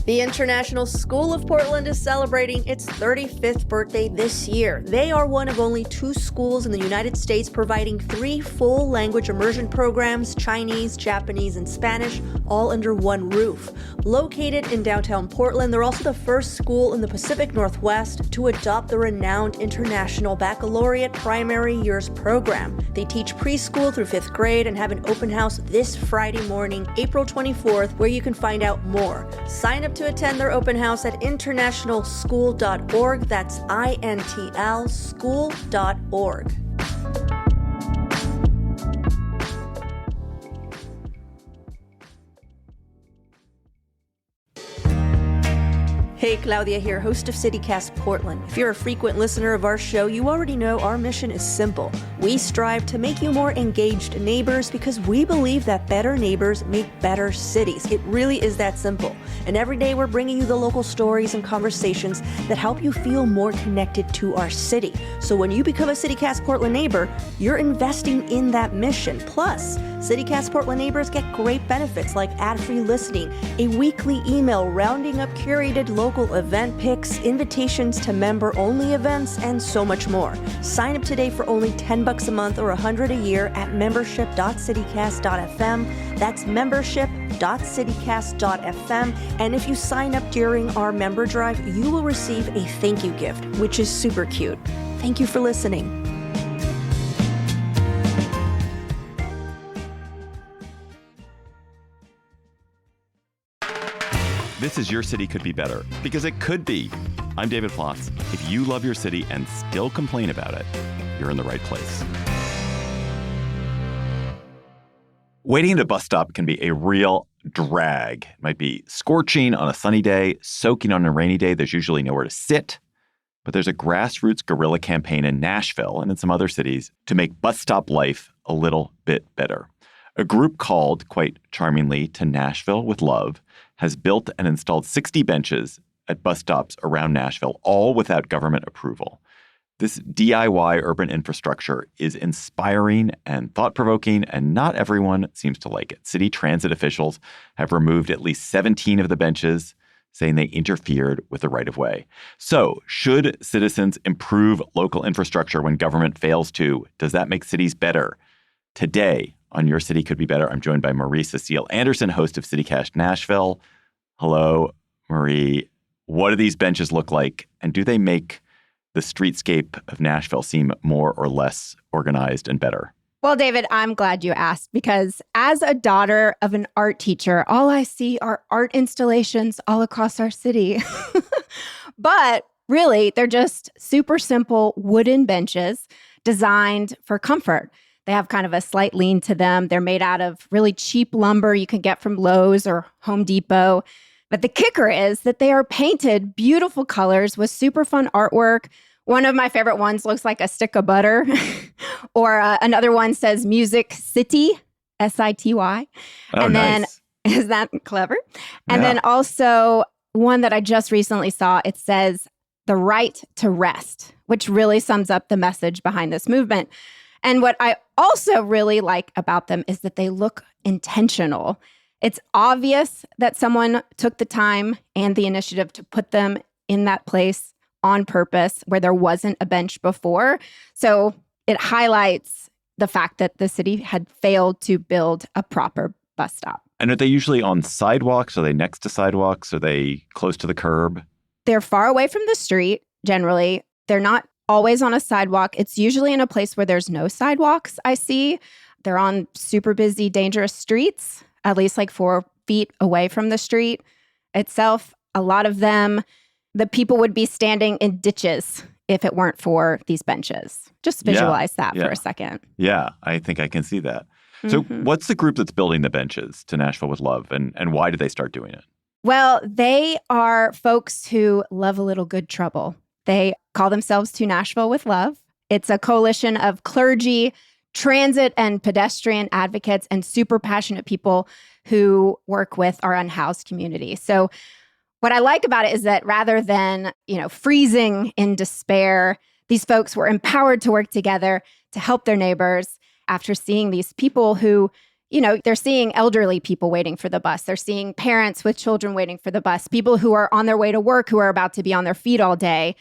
The International School of Portland is celebrating its 35th birthday this year. They are one of only 2 schools in the United States providing 3 full language immersion programs, Chinese, Japanese, and Spanish, all under one roof. Located in downtown Portland, they're also the first school in the Pacific Northwest to adopt the renowned International Baccalaureate Primary Years program. They teach preschool through 5th grade and have an open house this Friday morning, April 24th, where you can find out more. Sign up to attend their open house at internationalschool.org. That's INTL school.org. Hey, Claudia here, host of CityCast Portland. If you're a frequent listener of our show, you already know our mission is simple. We strive to make you more engaged neighbors because we believe that better neighbors make better cities. It really is that simple. And every day we're bringing you the local stories and conversations that help you feel more connected to our city. So when you become a CityCast Portland neighbor, you're investing in that mission. Plus, CityCast Portland neighbors get great benefits like ad-free listening, a weekly email rounding up curated local event picks, invitations to member-only events, and so much more. Sign up today for only $10 a month or $100 a year at membership.citycast.fm. That's membership.citycast.fm. And if you sign up during our member drive, you will receive a thank you gift, which is super cute. Thank you for listening. This is Your City Could Be Better, because it could be. I'm David Plotz. If you love your city and still complain about it, you're in the right place. Waiting at a bus stop can be a real drag. It might be scorching on a sunny day, soaking on a rainy day. There's usually nowhere to sit. But there's a grassroots guerrilla campaign in Nashville and in some other cities to make bus stop life a little bit better. A group called, quite charmingly, To Nashville with Love has built and installed 60 benches at bus stops around Nashville, all without government approval. This DIY urban infrastructure is inspiring and thought-provoking, and not everyone seems to like it. City transit officials have removed at least 17 of the benches, saying they interfered with the right-of-way. So, should citizens improve local infrastructure when government fails to? Does that make cities better? Today, on Your City Could Be Better, I'm joined by Marie Cecile Anderson, host of CityCast Nashville. Hello, Marie. What do these benches look like, and do they make the streetscape of Nashville seem more or less organized and better? Well, David, I'm glad you asked, because as a daughter of an art teacher, all I see are art installations all across our city. But really, they're just super simple wooden benches designed for comfort. They have kind of a slight lean to them. They're made out of really cheap lumber you can get from Lowe's or Home Depot. But the kicker is that they are painted beautiful colors with super fun artwork. One of my favorite ones looks like a stick of butter. Or another one says Music City, City. Oh, and then, nice. Is that clever? And Yeah. then also one that I just recently saw, it says The Right to Rest, which really sums up the message behind this movement. And what I also really like about them is that they look intentional. It's obvious that someone took the time and the initiative to put them in that place on purpose where there wasn't a bench before. So it highlights the fact that the city had failed to build a proper bus stop. And are they usually on sidewalks? Are they next to sidewalks? Are they close to the curb? They're far away from the street, generally. They're not always on a sidewalk. It's usually in a place where there's no sidewalks, I see. They're on super busy, dangerous streets, at least like 4 feet away from the street itself. A lot of them, the people would be standing in ditches if it weren't for these benches. Just visualize that for a second. Yeah, I think I can see that. So what's the group that's building the benches to Nashville with Love, and why did they start doing it? Well, they are folks who love a little good trouble. They call themselves To Nashville with Love. It's a coalition of clergy, transit and pedestrian advocates, and super passionate people who work with our unhoused community. So what I like about it is that rather than, freezing in despair, these folks were empowered to work together to help their neighbors after seeing these people who, they're seeing elderly people waiting for the bus. They're seeing parents with children waiting for the bus, people who are on their way to work who are about to be on their feet all day.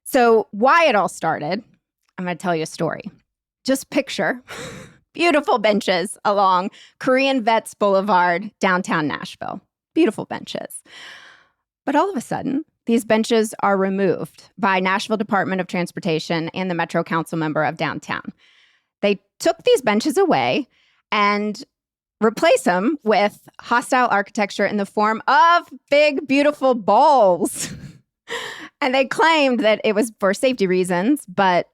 So why it all started, I'm going to tell you a story. Just picture beautiful benches along Korean Vets Boulevard, downtown Nashville. Beautiful benches. But all of a sudden, these benches are removed by Nashville Department of Transportation and the Metro Council member of downtown. They took these benches away and replace them with hostile architecture in the form of big, beautiful balls. And they claimed that it was for safety reasons, but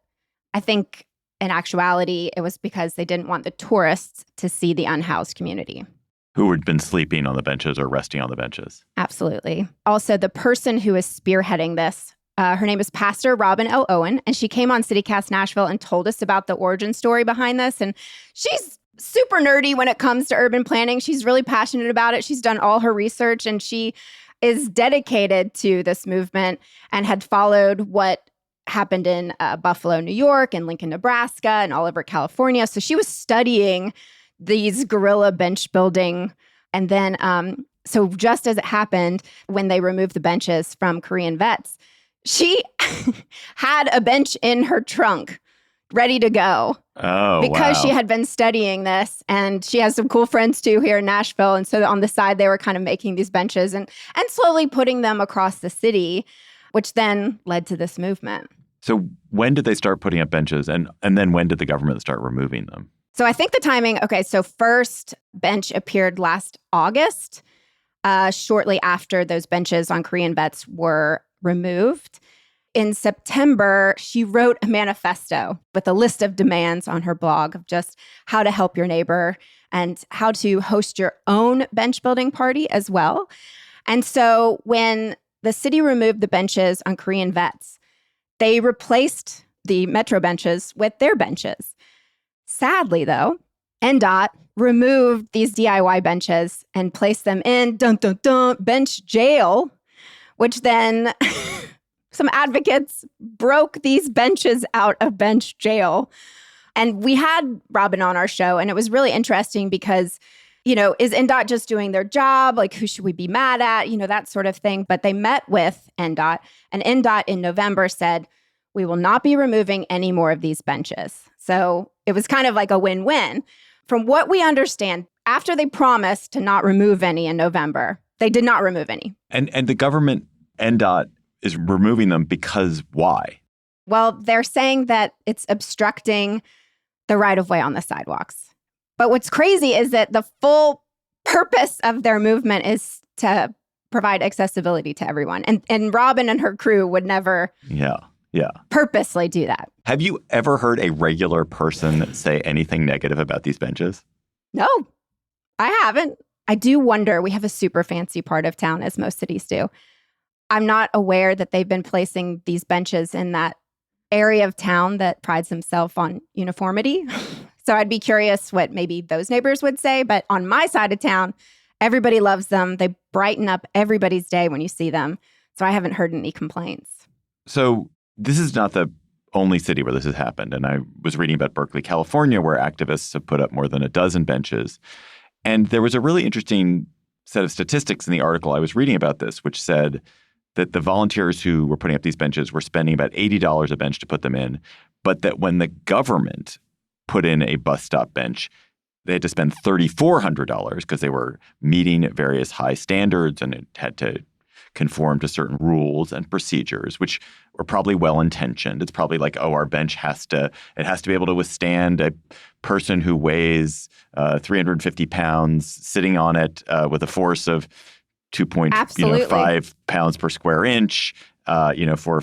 I think in actuality, it was because they didn't want the tourists to see the unhoused community. Who had been sleeping on the benches or resting on the benches. Absolutely. Also, the person who is spearheading this, her name is Pastor Robin L. Owen, and she came on CityCast Nashville and told us about the origin story behind this. And she's super nerdy when it comes to urban planning. She's really passionate about it. She's done all her research, and she is dedicated to this movement and had followed what happened in Buffalo, New York, and Lincoln, Nebraska, and all over California. So she was studying these guerrilla bench building. And then, so just as it happened, when they removed the benches from Korean Vets, she had a bench in her trunk ready to go. Oh, because wow. she had been studying this, and she has some cool friends too here in Nashville. And so on the side, they were kind of making these benches and slowly putting them across the city, which then led to this movement. So when did they start putting up benches? And then when did the government start removing them? So I think the timing, okay, so first bench appeared last August, shortly after those benches on Korean Vets were removed. In September, she wrote a manifesto with a list of demands on her blog of just how to help your neighbor and how to host your own bench building party as well. And so when the city removed the benches on Korean Vets, they replaced the Metro benches with their benches. Sadly, though, NDOT removed these DIY benches and placed them in bench jail, which then some advocates broke these benches out of bench jail. And we had Robin on our show, and it was really interesting because, is NDOT just doing their job? Like, who should we be mad at? That sort of thing. But they met with NDOT, and NDOT in November said, we will not be removing any more of these benches. So it was kind of like a win-win. From what we understand, after they promised to not remove any in November, they did not remove any. And the government, NDOT, is removing them because why? Well, they're saying that it's obstructing the right-of-way on the sidewalks. But what's crazy is that the full purpose of their movement is to provide accessibility to everyone. And Robin and her crew would never purposely do that. Have you ever heard a regular person say anything negative about these benches? No, I haven't. I do wonder, we have a super fancy part of town, as most cities do. I'm not aware that they've been placing these benches in that area of town that prides themselves on uniformity. So I'd be curious what maybe those neighbors would say. But on my side of town, everybody loves them. They brighten up everybody's day when you see them. So I haven't heard any complaints. So this is not the only city where this has happened. And I was reading about Berkeley, California, where activists have put up more than a dozen benches. And there was a really interesting set of statistics in the article I was reading about this, which said that the volunteers who were putting up these benches were spending about $80 a bench to put them in, but that when the government put in a bus stop bench, they had to spend $3,400 because they were meeting various high standards and it had to conform to certain rules and procedures, which were probably well-intentioned. It's probably like, our bench has to be able to withstand a person who weighs 350 pounds sitting on it with a force of 2.5 pounds per square inch, for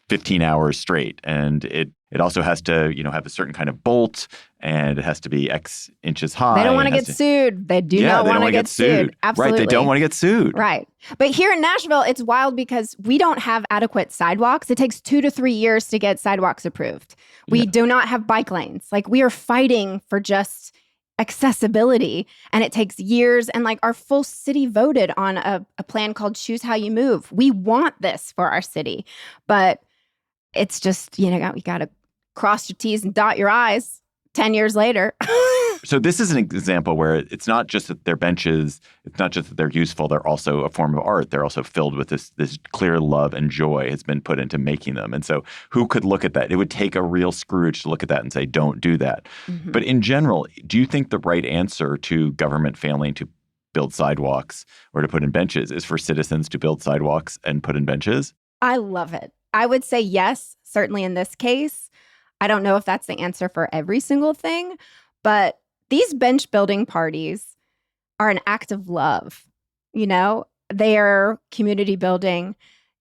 15 hours straight. And it also has to, have a certain kind of bolt, and it has to be X inches high. They don't want to get sued. They do not want to get sued. Absolutely. Right. They don't want to get sued. Right. But here in Nashville, it's wild because we don't have adequate sidewalks. It takes 2 to 3 years to get sidewalks approved. We do not have bike lanes. Like, we are fighting for just accessibility, and it takes years. And like, our full city voted on a plan called Choose How You Move. We want this for our city, but it's just, you got to cross your T's and dot your I's 10 years later. So this is an example where it's not just that they're benches, it's not just that they're useful, they're also a form of art. They're also filled with this clear love and joy has been put into making them. And so who could look at that? It would take a real Scrooge to look at that and say, don't do that. Mm-hmm. But in general, do you think the right answer to government failing to build sidewalks or to put in benches is for citizens to build sidewalks and put in benches? I love it. I would say yes, certainly in this case. I don't know if that's the answer for every single thing, but these bench building parties are an act of love. You know, they are community building.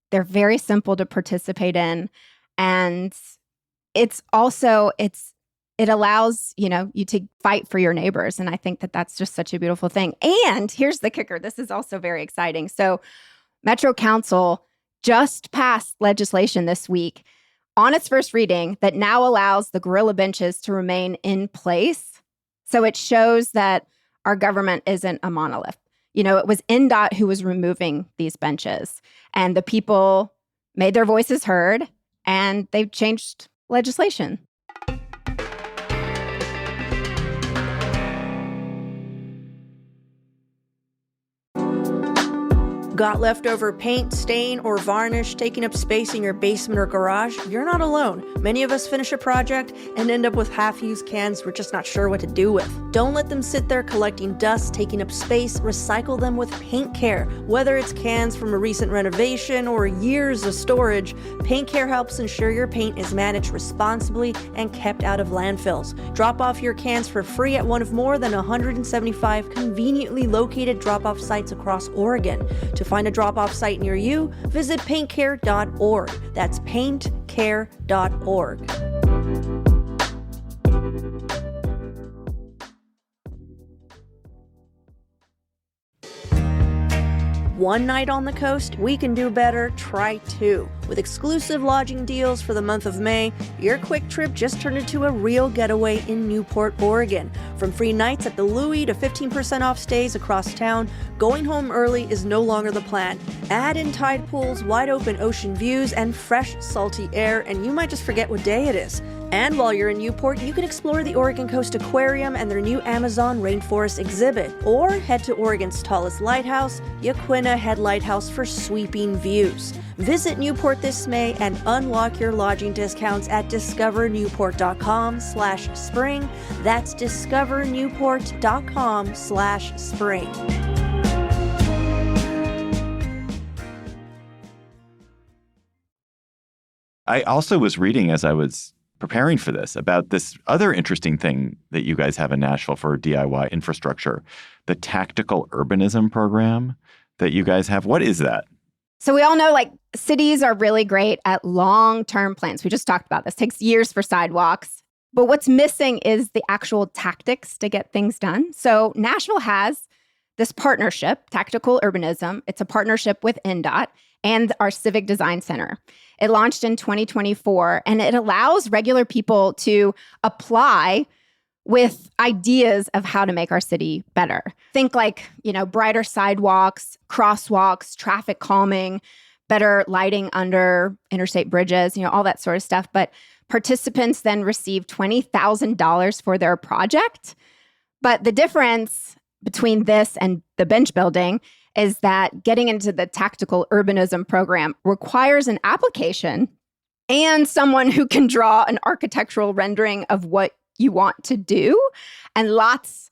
They're very simple to participate in. And it's also, it allows, you to fight for your neighbors. And I think that that's just such a beautiful thing. And here's the kicker. This is also very exciting. So Metro Council just passed legislation this week on its first reading that now allows the gorilla benches to remain in place. So it shows that our government isn't a monolith. It was NDOT who was removing these benches, and the people made their voices heard, and they've changed legislation. Got leftover paint, stain, or varnish taking up space in your basement or garage? You're not alone. Many of us finish a project and end up with half-used cans we're just not sure what to do with. Don't let them sit there collecting dust, taking up space. Recycle them with Paint Care. Whether it's cans from a recent renovation or years of storage, Paint Care helps ensure your paint is managed responsibly and kept out of landfills. Drop off your cans for free at one of more than 175 conveniently located drop-off sites across Oregon. To find a drop-off site near you, visit paintcare.org. That's paintcare.org. One night on the coast, we can do better. Try two. With exclusive lodging deals for the month of May, your quick trip just turned into a real getaway in Newport, Oregon. From free nights at the Louie to 15% off stays across town, going home early is no longer the plan. Add in tide pools, wide open ocean views, and fresh, salty air, and you might just forget what day it is. And while you're in Newport, you can explore the Oregon Coast Aquarium and their new Amazon Rainforest exhibit, or head to Oregon's tallest lighthouse, Yaquina Head Lighthouse, for sweeping views. Visit Newport this May and unlock your lodging discounts at discovernewport.com/spring. That's discovernewport.com/spring. I also was reading as I was preparing for this about this other interesting thing that you guys have in Nashville for DIY infrastructure, the tactical urbanism program that you guys have. What is that? So we all know cities are really great at long-term plans. We just talked about this. It takes years for sidewalks. But what's missing is the actual tactics to get things done. So Nashville has this partnership, Tactical Urbanism. It's a partnership with NDOT and our Civic Design Center. It launched in 2024, and it allows regular people to apply with ideas of how to make our city better. Think brighter sidewalks, crosswalks, traffic calming, better lighting under interstate bridges, all that sort of stuff. But participants then receive $20,000 for their project. But the difference between this and the bench building is that getting into the Tactical Urbanism program requires an application and someone who can draw an architectural rendering of what you want to do, and lots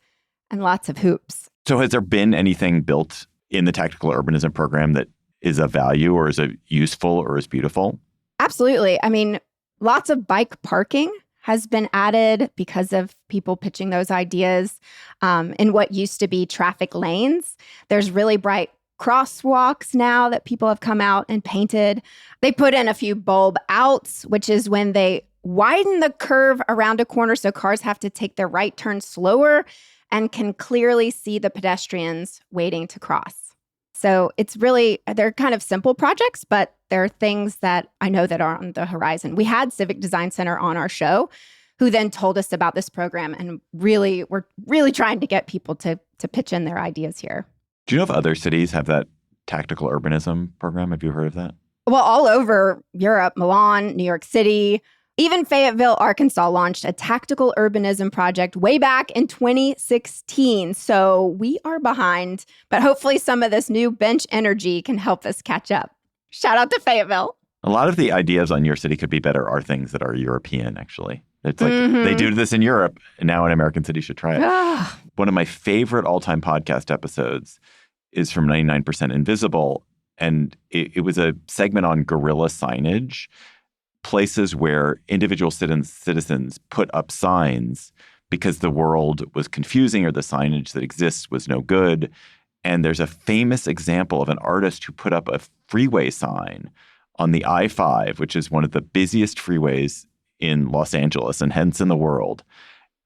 of hoops. So has there been anything built in the Tactical Urbanism program that is of value or is useful or is beautiful? Absolutely. I mean, lots of bike parking has been added because of people pitching those ideas in what used to be traffic lanes. There's really bright crosswalks now that people have come out and painted. They put in a few bulb outs, which is when they widen the curve around a corner so cars have to take their right turn slower and can clearly see the pedestrians waiting to cross. So they're kind of simple projects, but there are things that I know that are on the horizon. We had Civic Design Center on our show, who then told us about this program, and we're really trying to get people to pitch in their ideas here. Do you know if other cities have that tactical urbanism program? Have you heard of that? Well, all over Europe, Milan, New York City, Even Fayetteville, Arkansas launched a tactical urbanism project way back in 2016. So we are behind, but hopefully some of this new bench energy can help us catch up. Shout out to Fayetteville. A lot of the ideas on Your City Could Be Better are things that are European, actually. It's like they do this in Europe, and now an American city should try it. One of my favorite all-time podcast episodes is from 99% Invisible, and it was a segment on guerrilla signage, places where individual citizens put up signs because the world was confusing or the signage that exists was no good. And there's a famous example of an artist who put up a freeway sign on the I-5, which is one of the busiest freeways in Los Angeles and hence in the world.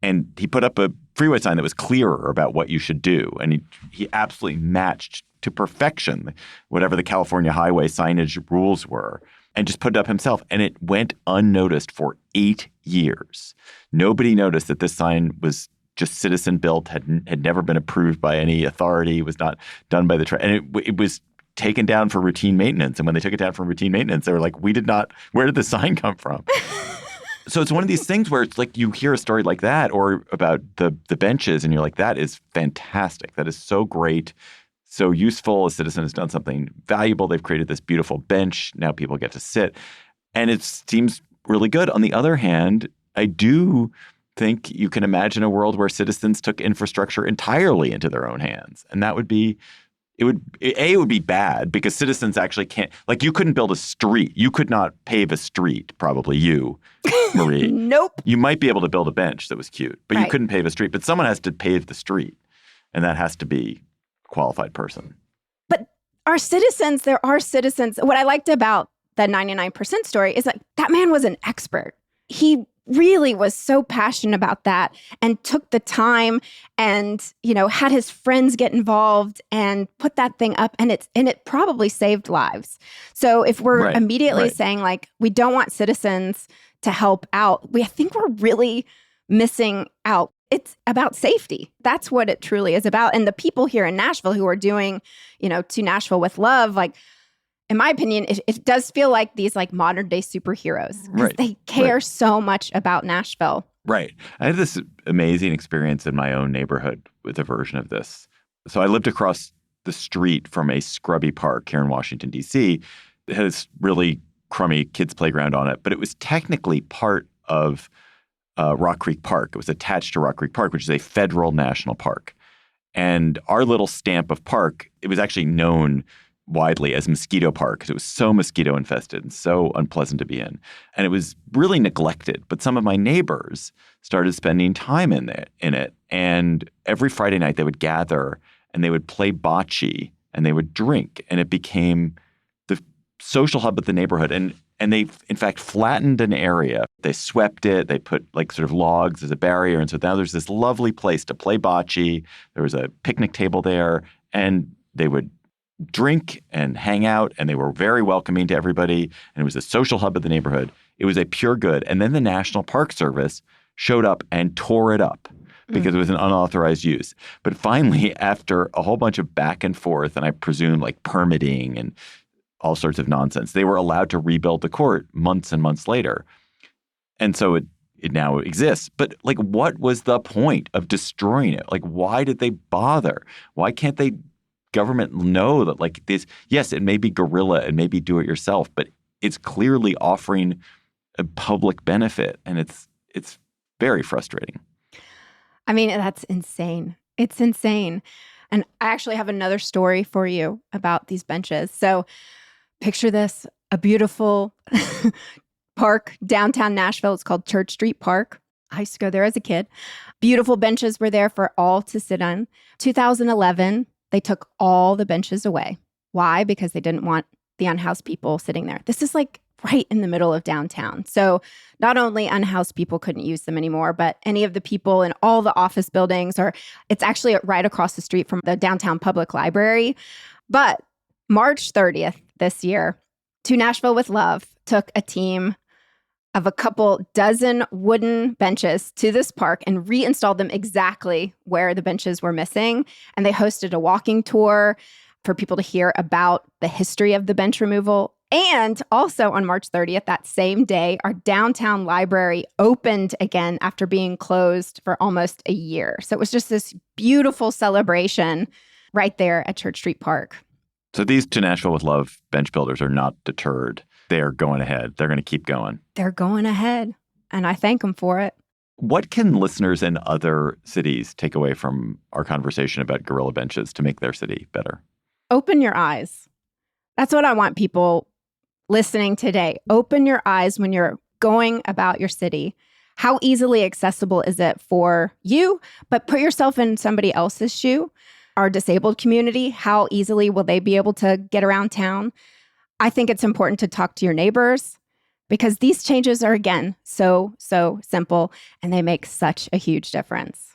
And he put up a freeway sign that was clearer about what you should do. And he absolutely matched to perfection whatever the California highway signage rules were, and just put it up himself. And it went unnoticed for 8 years. Nobody noticed that this sign was just citizen built, had never been approved by any authority, was not done by the and it was taken down for routine maintenance. And when they took it down for routine maintenance, they were like, where did the sign come from? So it's one of these things where it's like you hear a story like that or about the benches and you're like, that is fantastic. That is so great. So useful. A citizen has done something valuable. They've created this beautiful bench. Now people get to sit. And it seems really good. On the other hand, I do think you can imagine a world where citizens took infrastructure entirely into their own hands. And that would be, it would be bad because citizens actually can't, like you couldn't build a street. You could not pave a street, probably you, Marie. Nope. You might be able to build a bench that was cute, but right. You couldn't pave a street. But someone has to pave the street. And that has to be qualified person. But our citizens, there are citizens. What I liked about the 99% story is that man was an expert. He really was so passionate about that and took the time and, had his friends get involved and put that thing up, and it probably saved lives. So if we're immediately saying like, we don't want citizens to help out, I think we're really missing out. It's about safety. That's what it truly is about. And the people here in Nashville who are doing, To Nashville with Love, like, in my opinion, it does feel like these like modern day superheroes because they care so much about Nashville. Right. I had this amazing experience in my own neighborhood with a version of this. So I lived across the street from a scrubby park here in Washington, D.C. It had this really crummy kids' playground on it, but it was technically part of Rock Creek Park. It was attached to Rock Creek Park, which is a federal national park. And our little stamp of park, it was actually known widely as Mosquito Park because it was so mosquito infested and so unpleasant to be in. And it was really neglected. But some of my neighbors started spending time in it. And every Friday night they would gather and they would play bocce and they would drink. And it became the social hub of the neighborhood. And they, in fact, flattened an area. They swept it. They put like sort of logs as a barrier. And so now there's this lovely place to play bocce. There was a picnic table there. And they would drink and hang out, and they were very welcoming to everybody, and it was a social hub of the neighborhood. It was a pure good. And then the National Park Service showed up and tore it up because it was an unauthorized use. But finally, after a whole bunch of back and forth, and I presume like permitting and all sorts of nonsense, they were allowed to rebuild the court months and months later. And so it now exists. But like, what was the point of destroying it? Like, why did they bother? Why can't they government know that like this, yes, it may be guerrilla, it may be do it yourself, but it's clearly offering a public benefit. And it's very frustrating. I mean, that's insane. It's insane. And I actually have another story for you about these benches. So picture this, a beautiful park downtown Nashville. It's called Church Street Park. I used to go there as a kid. Beautiful benches were there for all to sit on. 2011, they took all the benches away. Why? Because they didn't want the unhoused people sitting there. This is like right in the middle of downtown. So not only unhoused people couldn't use them anymore, but any of the people in all the office buildings, or it's actually right across the street from the downtown public library. But March 30th this year, To Nashville with Love took a team of a couple dozen wooden benches to this park and reinstalled them exactly where the benches were missing. And they hosted a walking tour for people to hear about the history of the bench removal. And also on March 30th, that same day, our downtown library opened again after being closed for almost a year. So it was just this beautiful celebration right there at Church Street Park. So these To Nashville with Love bench builders are not deterred. They are going ahead. They're going to keep going. They're going ahead, and I thank them for it. What can listeners in other cities take away from our conversation about gorilla benches to make their city better? Open your eyes. That's what I want people listening today. Open your eyes when you're going about your city. How easily accessible is it for you? But put yourself in somebody else's shoe. Our disabled community, how easily will they be able to get around town? I think it's important to talk to your neighbors because these changes are, again, so simple, and they make such a huge difference.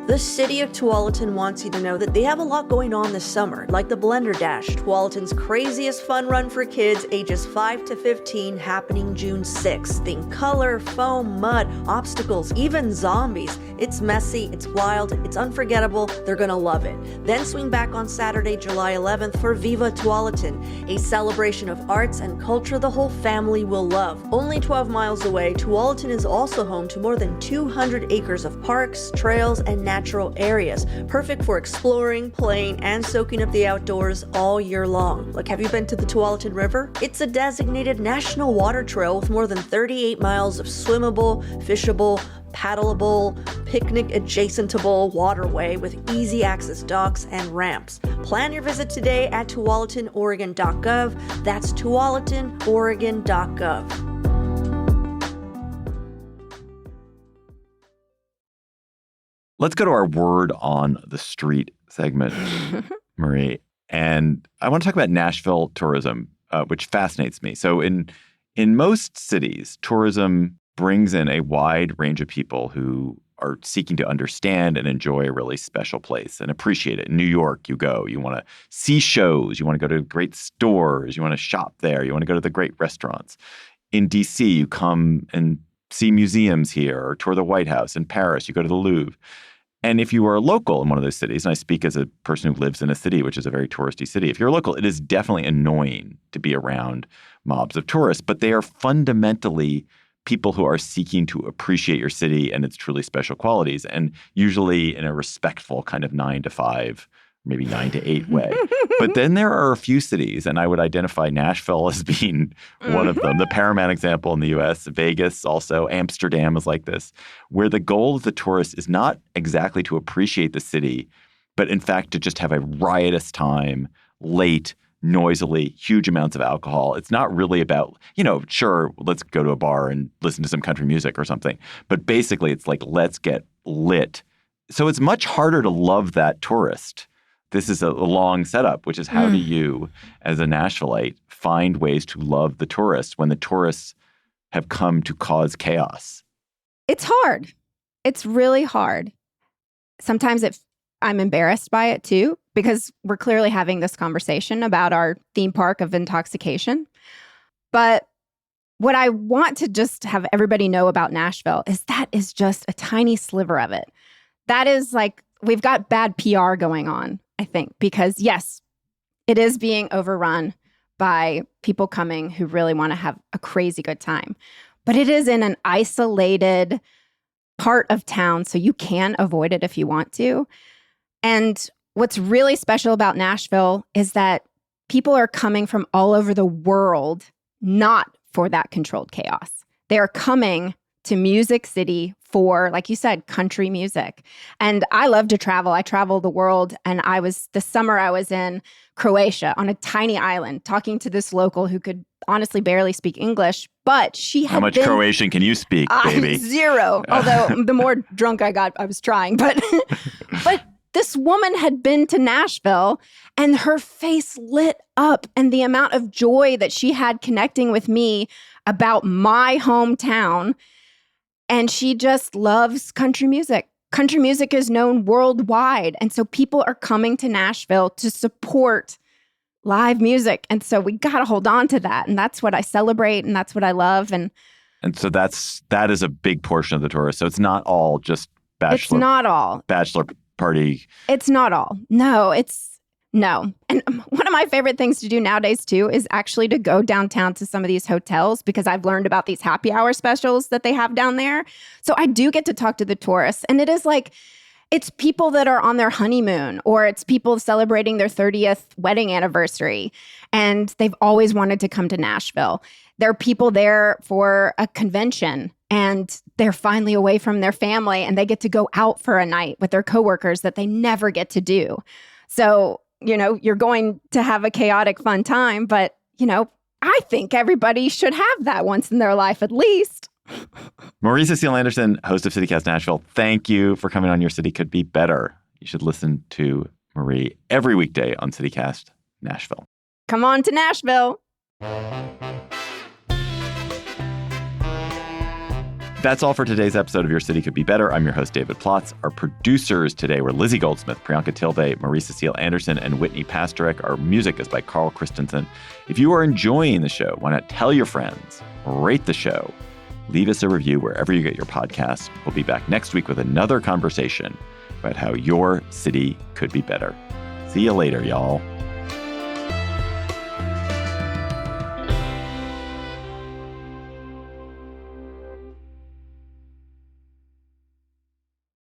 The city of Tualatin wants you to know that they have a lot going on this summer, like the Blender Dash, Tualatin's craziest fun run for kids ages 5 to 15, happening June 6th. Think color, foam, mud, obstacles, even zombies. It's messy, it's wild, it's unforgettable. They're gonna love it. Then swing back on Saturday, July 11th for Viva Tualatin, a celebration of arts and culture the whole family will love. Only 12 miles away, Tualatin is also home to more than 200 acres of parks, trails, and natural areas, perfect for exploring, playing, and soaking up the outdoors all year long. Like, have you been to the Tualatin River? It's a designated national water trail with more than 38 miles of swimmable, fishable, paddleable, picnic-adjacentable waterway with easy access docks and ramps. Plan your visit today at tualatinoregon.gov. That's tualatinoregon.gov. Let's go to our word on the street segment, Marie. And I want to talk about Nashville tourism, which fascinates me. So in most cities, tourism brings in a wide range of people who are seeking to understand and enjoy a really special place and appreciate it. In New York, you want to see shows, you want to go to great stores, you want to shop there, you want to go to the great restaurants. In DC, you come and see museums here or tour the White House. In Paris, you go to the Louvre. And if you are local in one of those cities, and I speak as a person who lives in a city, which is a very touristy city, if you're local, it is definitely annoying to be around mobs of tourists, but they are fundamentally people who are seeking to appreciate your city and its truly special qualities, and usually in a respectful kind of 9 to 5, maybe 9 to 8 way. But then there are a few cities, and I would identify Nashville as being one of them. The paramount example in the U.S., Vegas also, Amsterdam is like this, where the goal of the tourist is not exactly to appreciate the city, but in fact to just have a riotous time, late, noisily, huge amounts of alcohol. It's not really about, sure, let's go to a bar and listen to some country music or something. But basically, it's like, let's get lit. So it's much harder to love that tourist. This is a long setup, which is how do you, as a Nashvilleite, find ways to love the tourists when the tourists have come to cause chaos? It's hard. It's really hard. Sometimes I'm embarrassed by it too, because we're clearly having this conversation about our theme park of intoxication. But what I want to just have everybody know about Nashville is that is just a tiny sliver of it. That is like, we've got bad PR going on, I think, because yes, it is being overrun by people coming who really want to have a crazy good time. But it is in an isolated part of town, so you can avoid it if you want to. And what's really special about Nashville is that people are coming from all over the world, not for that controlled chaos. They are coming to Music City for, like you said, country music. And I love to travel. I travel the world. And this summer I was in Croatia on a tiny island talking to this local who could honestly barely speak English, but she had How much Croatian can you speak, baby? Zero. Although the more drunk I got, I was trying. But this woman had been to Nashville and her face lit up, and the amount of joy that she had connecting with me about my hometown. And she just loves country music. Country music is known worldwide. And so people are coming to Nashville to support live music. And so we got to hold on to that. And that's what I celebrate. And that's what I love. And so that is a big portion of the tourists. So it's not all just It's not all. bachelor party. It's not all. No. And one of my favorite things to do nowadays, too, is actually to go downtown to some of these hotels because I've learned about these happy hour specials that they have down there. So I do get to talk to the tourists. And it is like, it's people that are on their honeymoon, or it's people celebrating their 30th wedding anniversary. And they've always wanted to come to Nashville. There are people there for a convention, and they're finally away from their family, and they get to go out for a night with their coworkers that they never get to do. So, you're going to have a chaotic, fun time, but, I think everybody should have that once in their life at least. Marie Cecile Anderson, host of CityCast Nashville, thank you for coming on Your City Could Be Better. You should listen to Marie every weekday on CityCast Nashville. Come on to Nashville. That's all for today's episode of Your City Could Be Better. I'm your host, David Plotz. Our producers today were Lizzie Goldsmith, Priyanka Tilde, Marie Cecile Anderson, and Whitney Pasterek. Our music is by Carl Christensen. If you are enjoying the show, why not tell your friends, rate the show, leave us a review wherever you get your podcasts. We'll be back next week with another conversation about how your city could be better. See you later, y'all.